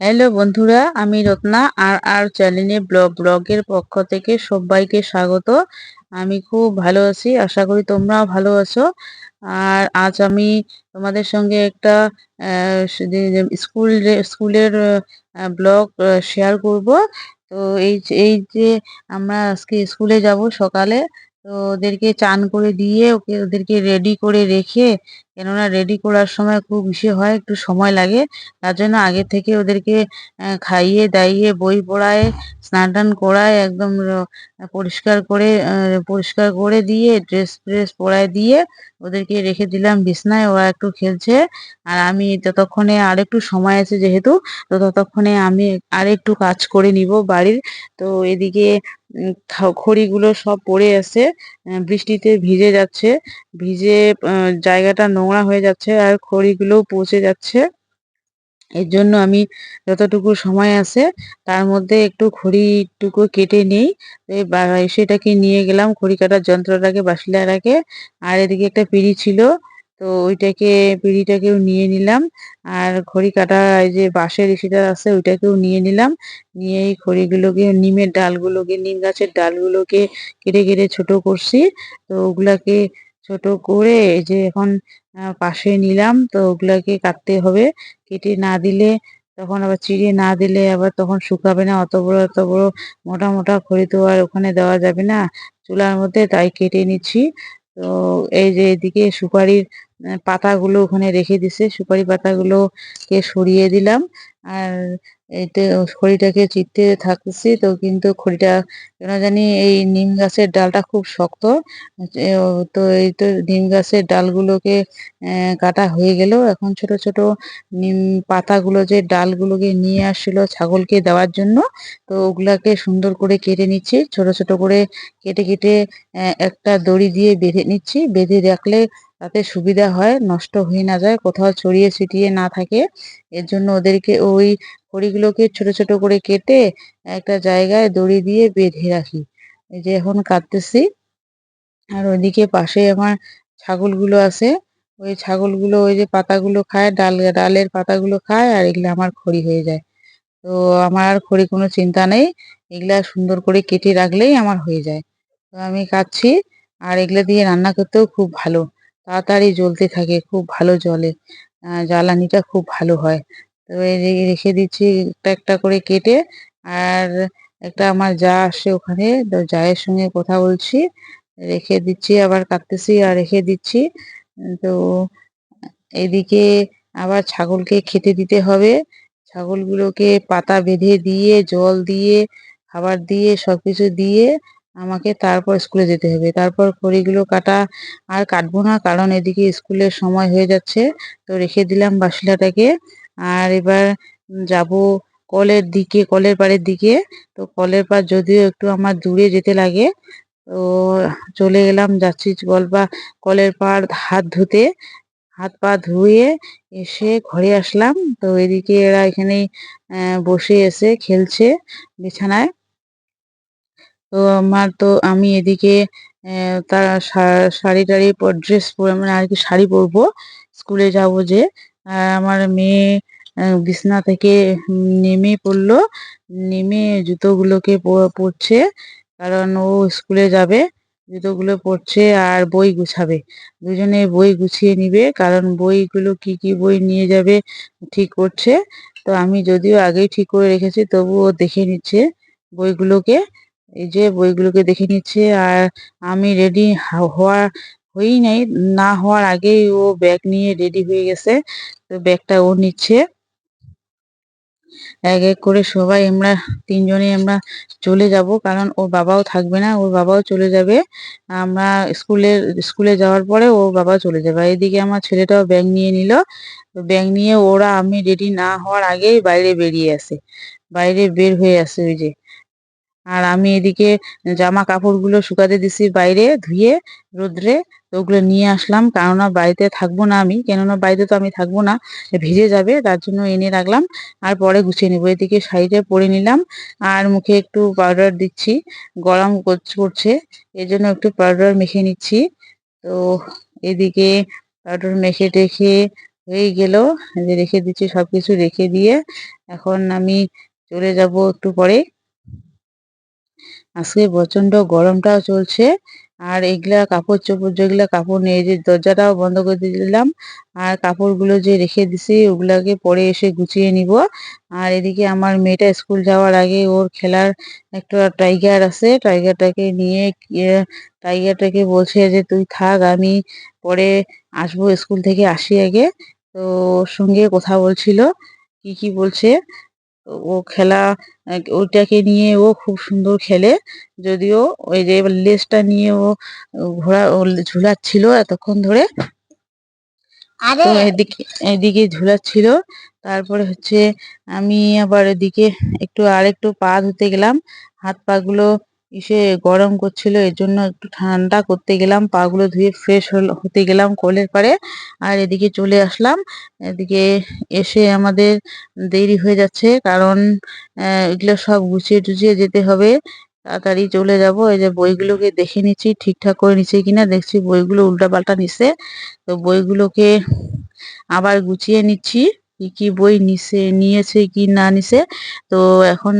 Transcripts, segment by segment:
Hello বন্ধুরা, আমি রত্না আর আর চ্যানেলে ব্লগের পক্ষ থেকে সবাইকে স্বাগত। আমি খুব ভালো আছি, আশা করি তোমরাও ভালো আছো। আর আজ আমি তোমাদের সঙ্গে একটা স্কুলের ব্লগ শেয়ার করব। তো এই যে আমরা আজকে স্কুলে যাব সকালে। তো ওদেরকে চান করে দিয়ে ওদেরকে রেডি করে রেখে, কেননা রেডি করার সময় খুব ইসে হয়, একটু সময় লাগে। তার জন্য আগে থেকে ওদেরকে খাইয়ে দাইয়ে বই পড়ায় স্নান টান করায় একদম পরিষ্কার করে দিয়ে ড্রেস ফ্রেস পরায় দিয়ে ওদেরকে রেখে দিলাম বিছনায়। ওরা একটু খেলছে আর আমি ততক্ষণে আরেকটু সময় আছে যেহেতু, তো ততক্ষণে আমি আরেকটু কাজ করে নিব বাড়ির। তো এদিকে খড়িগুলো সব পড়ে আছে, বৃষ্টিতে ভিজে যাচ্ছে, ভিজে জায়গাটা নোংরা হয়ে যাচ্ছে আর খড়িগুলোও পচে যাচ্ছে। এর জন্য আমি যতটুকু সময় আছে তার মধ্যে একটু খড়িটুকু কেটে নেই। সেটাকে নিয়ে গেলাম, খড়ি কাটার যন্ত্রটাকে বাসলিয়াটাকে। আর এদিকে একটা পিঁড়ি ছিল, তো পিঁড়িটাকেও নিয়ে নিলাম। আর খড়ি কাটা এই যে বাঁশের সেটা আছে ওইটাকেও নিয়ে নিলাম। নিয়ে এই খড়িগুলোকে নিম গাছের ডালগুলোকে কেটে কেটে ছোট করছি। তো ওগুলাকে ছোট করে এই যে এখন পাশে নিলাম। তো ওগুলাকে কাটতে হবে, কেটে না দিলে তখন আবার চিড়ে না দিলে আবার তখন শুকাবে না। অত বড় মোটা মোটা খড়ি তো আর ওখানে দেওয়া যাবে না চুলার মধ্যে, তাই কেটে নিচ্ছি। তো এই যে এদিকে সুপারির পাতাগুলো ওখানে রেখে দিছে, সুপারি পাতাগুলোকে সরিয়ে দিলাম। আর এতে খড়িটাকে চিরতে থাকছি, তো কিন্তু খড়িটা কেন জানি এই নিম গাছের ডালটা খুব শক্ত। তো এই তো নিম গাছের ডালগুলোকে কাটা হয়ে গেল। এখন ছোট ছোট নিম পাতাগুলো যে ডালগুলোকে নিয়ে আসছিল ছাগলকে দেওয়ার জন্য, তো ওগুলাকে সুন্দর করে কেটে নিচ্ছি, ছোট ছোট করে কেটে কেটে একটা দড়ি দিয়ে বেঁধে নিচ্ছি। বেঁধে রাখলে তাতে সুবিধা হয়, নষ্ট হয়ে না যায়, কোথাও ছড়িয়ে ছিটিয়ে না থাকে। এর জন্য ওদেরকে ওই খড়িগুলোকে ছোট ছোট করে কেটে একটা জায়গায় দড়ি দিয়ে বেঁধে রাখি। এই যে এখন কাটতেছি। আর ওইদিকে পাশে আমার ছাগলগুলো আছে, ওই ছাগলগুলো ওই যে পাতাগুলো খায়, ডালের পাতাগুলো খায়, আর এগুলো আমার খড়ি হয়ে যায়। তো আমার আর খড়ি কোনো চিন্তা নেই, এগুলা সুন্দর করে কেটে রাখলেই আমার হয়ে যায়। তো আমি কাটছি। আর এগুলা দিয়ে রান্না করতেও খুব ভালো, তাড়াতাড়ি জ্বলতে থাকে, খুব ভালো জ্বলে, জ্বালানিটা খুব ভালো হয়। তো এই যে রেখে দিচ্ছি একটা একটা করে কেটে। আর একটা আমার যা আসে ওখানে, তো জায়ের সঙ্গে কথা বলছি, রেখে দিচ্ছি, আবার কাটতেছি আর রেখে দিচ্ছি। তো এদিকে আবার ছাগলকে খেতে দিতে হবে। ছাগলগুলোকে পাতা বেঁধে দিয়ে, জল দিয়ে, খাবার দিয়ে, সবকিছু দিয়ে আমাকে তারপর স্কুলে যেতে হবে। তারপর খড়িগুলো কাটা আর কাটবো না, কারণ এদিকে স্কুলের সময় হয়ে যাচ্ছে। তো রেখে দিলাম বাসলাটাকে। আর এবার যাব কলের দিকে, কলের পাড়ের দিকে। তো কলের পাড় যদিও একটু আমার দূরে যেতে লাগে, তো চলে গেলাম, যাচ্ছি কলের পাড় হাত ধুতে। হাত পা ধুয়ে এসে ঘরে আসলাম। তো এদিকে এরা এখানেই বসে এসে খেলছে বিছানায়। তো আমি এদিকে তার শাড়ি টাড়ি ড্রেস পরে, মানে আর কি শাড়ি পরবো, স্কুলে যাব যে। আর আমার মেয়ে বিছনা থেকে নেমে পড়লো, নেমে জুতোগুলোকে পরছে, কারণ ও স্কুলে যাবে। জুতোগুলো পরছে আর বই গুছাবে, দুজনে বই গুছিয়ে নিবে, কারণ বইগুলো কি কি বই নিয়ে যাবে ঠিক করছে। তো আমি যদিও আগেই ঠিক করে রেখেছি, তবুও দেখে নিচ্ছে বইগুলোকে। এই যে বইগুলোকে দেখে নিচ্ছে। আর আমি রেডি হই নাই, না হওয়ার আগেই ও ব্যাগ নিয়ে রেডি হয়ে গেছে। তো ব্যাগটা ও নিচ্ছে। এক এক করে সবাই আমরা তিনজনে আমরা চলে যাব, কারণ ওর বাবাও থাকবে না, ওর বাবাও চলে যাবে। আমরা স্কুলে যাওয়ার পরে ওর বাবা চলে যাবে। আর এদিকে আমার ছেলেটাও ব্যাগ নিয়ে নিল। তো ব্যাগ নিয়ে ওরা, আমি রেডি না হওয়ার আগেই বাইরে বেরিয়ে আসে, বাইরে বের হয়ে আসে ওই যে। আর আমি এদিকে জামা কাপড়গুলো শুকাতে দিছি বাইরে ধুয়ে রোদ্রে। তো ওগুলো নিয়ে আসলাম, কেননা বাড়িতে থাকবো না আমি, কেননা বাড়িতে তো আমি থাকবো না, ভিজে যাবে, তার জন্য এনে রাখলাম। আর পরে গুছিয়ে নেবো। এদিকে শাড়িটা পরে নিলাম। আর মুখে একটু পাউডার দিচ্ছি, গরম করছে, এর জন্য একটু পাউডার মেখে নিচ্ছি। তো এদিকে পাউডার মেখে টেখে হয়ে গেল, এই যে রেখে দিচ্ছি, সবকিছু রেখে দিয়ে এখন আমি চলে যাব একটু পরে। আজকে প্রচন্ড গরমটাও চলছে, আর এগুলা কাপড় চোপড়, যেগুলা কাপড় নিয়ে যে দরজাটাও বন্ধ করে দিয়ে দিলাম, আর কাপড়গুলো যে রেখে দিছি ওগুলাকে পরে এসে গুছিয়ে নিব। আর এদিকে আমার মেয়েটা স্কুল যাওয়ার আগে ওর খেলার একটা টাইগার আছে, টাইগারটাকে নিয়ে টাইগারটাকে বলছে যে তুই থাক, আমি পরে আসবো, স্কুল থেকে আসি আগে। তো ওর সঙ্গে কথা বলছিল, কি কি বলছে। তো ও খেলা, ওইটাকে নিয়ে ও খুব সুন্দর খেলে, যদিও ওই যে লেজটা নিয়ে ও ঘোরা ও ঝুলাচ্ছিল এতক্ষণ ধরে। তো এদিকে এদিকে ঝুলাচ্ছিল। তারপরে হচ্ছে আমি আবার এদিকে আরেকটু পা ধুতে গেলাম। হাত পা গুলো গরম করছিল, এর জন্য একটু ঠান্ডা করতে গেলাম, পা গুলো ধুয়ে ফ্রেশ হতে গেলাম কলের পাড়ে। আর এদিকে চলে আসলাম। এদিকে এসে আমাদের দেরি হয়ে যাচ্ছে, কারণ এগুলো সব গুছিয়ে টুছিয়ে যেতে হবে, তাড়াতাড়ি চলে যাব। এই যে বইগুলোকে দেখে নিচ্ছি ঠিকঠাক করে নিচ্ছে কিনা, দেখছি বইগুলো উল্টাপাল্টা নিছে। তো বইগুলোকে আবার গুছিয়ে নিচ্ছি, কি কি বই নিয়েছে কি না নিছে। তো এখন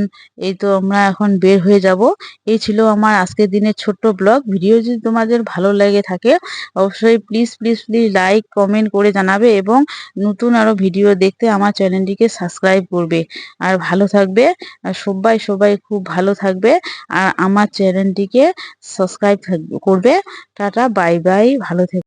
এই তো আমরা এখন বের হয়ে যাব। এই ছিল আমার আজকের দিনের ছোট্ট ব্লগ ভিডিও। যদি তোমাদের ভালো লেগে থাকে অবশ্যই please please please like comment করে জানাবে, এবং নতুন আরো ভিডিও দেখতে আমার চ্যানেলটিকে সাবস্ক্রাইব করবে। আর ভালো থাকবে, আর সবাই সবাই খুব ভালো থাকবে, আর আমার চ্যানেলটিকে সাবস্ক্রাইব করবে। টাটা, বাই বাই, ভালো থেকো।